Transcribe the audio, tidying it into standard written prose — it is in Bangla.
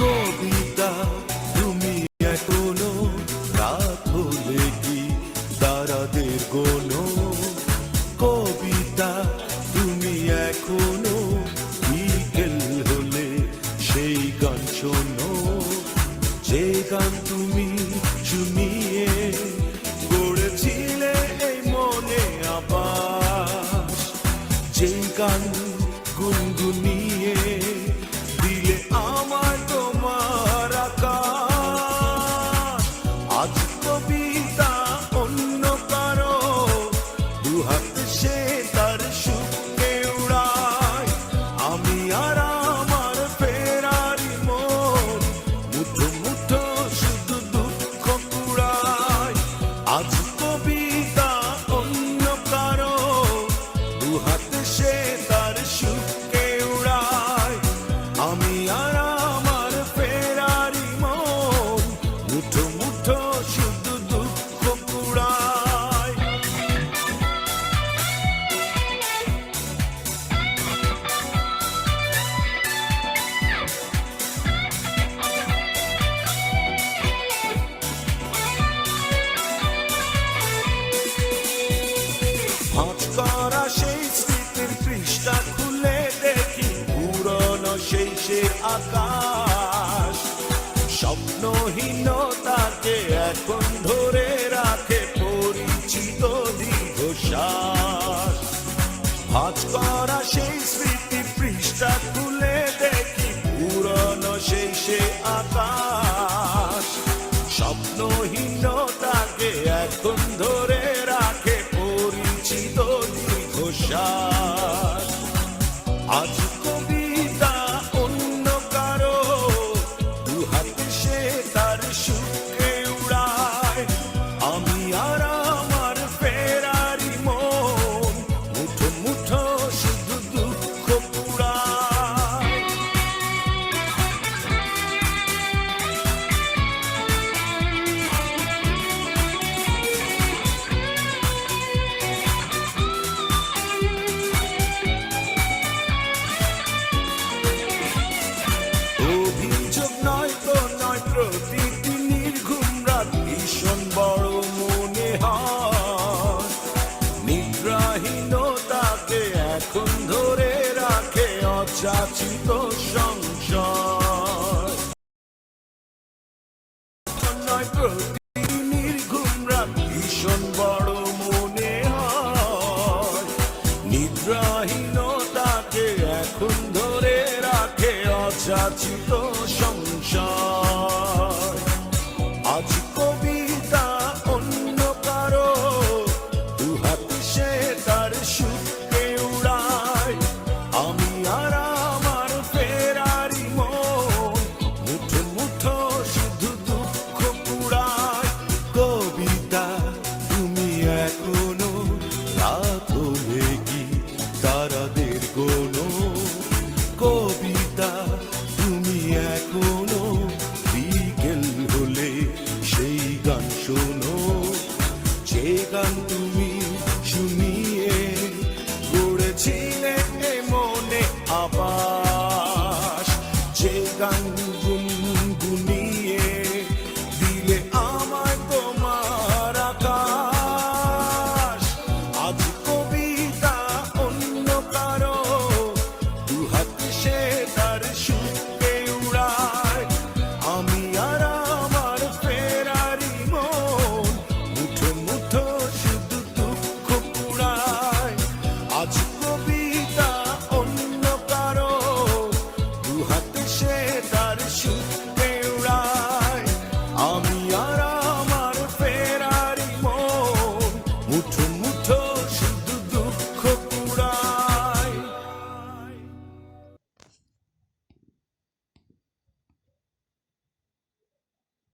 কবিতা তুমি এখনো রাত হলে কি তারাদের গোনো, কবিতা তুমি এখনো বিকেল হলে সেই গান শোনো, যে গান তুমি শুনিয়ে গড়েছিলে এই মনে আবাস, যে গান গুনগুনিয়ে দিলে আমার তোমার আকাশ। আজ কবিতা অন্য কারো দুহাত সে তার সুখে উড়ায়, আমি আর আমার ফেরারি মন মুঠো মুঠো শুধু দুঃখ কুড়ায়। আজ কবিতা অন্য কারো দুহাত সে তার সুখে উড়ায়, আমি আর আমার ফেরারি মন মুঠো মুঠো শুধু দুঃখ কুড়ায়। ভাঁজ করা সেই স্মৃতির পৃষ্ঠা খুলে দেখি পুরনো সেই সে আকাশ, স্বপ্নহীনতাকে এখন ধরে রাখে পরিচিত দীর্ঘশ্বাস। ভাঁজ করা সেই স্মৃতির পৃষ্ঠা খুলে দেখি পুরনো সেই সে আকাশ, স্বপ্নহীনতাকে এখন ধরে রাখে পরিচিত দীর্ঘশ্বাস। আজ কবিতা অন্য কারো দুহাত সে তার সুখে উড়ায়, আমি আর আমার ফেরারি মন মুঠো মুঠো শুধু দুঃখ কুড়ায়। অভিযোগ নয় তো নয়, প্রতিটি নির্ঘুম রাত ভীষণ বড় মনে হয়, নিদ্রাহীনতাকে এখন ধরে রাখে অযাচিত সংশয়। নয় প্রতিটি নির্ঘুম রাত ভীষণ বড় মনে হয়, নিদ্রাহীনতাকে এখন ধরে রাখে অযাচিত সংশয়। আজ কবিতা অন্য কারো দুহাত সে তার সুখে উড়ায়, আমি আর আমার ফেরারি মন মুঠো মুঠো শুধু দুঃখ কুড়ায়। কবিতা তুমি এখনো রাত হলে কি তারাদের গোনো, কবিতা তুমি এখনো বিকেল হলে সেই গান শোনো, যে গান তুমি শুনিয়ে গড়েছিলে এ মনে আবাস, যে গান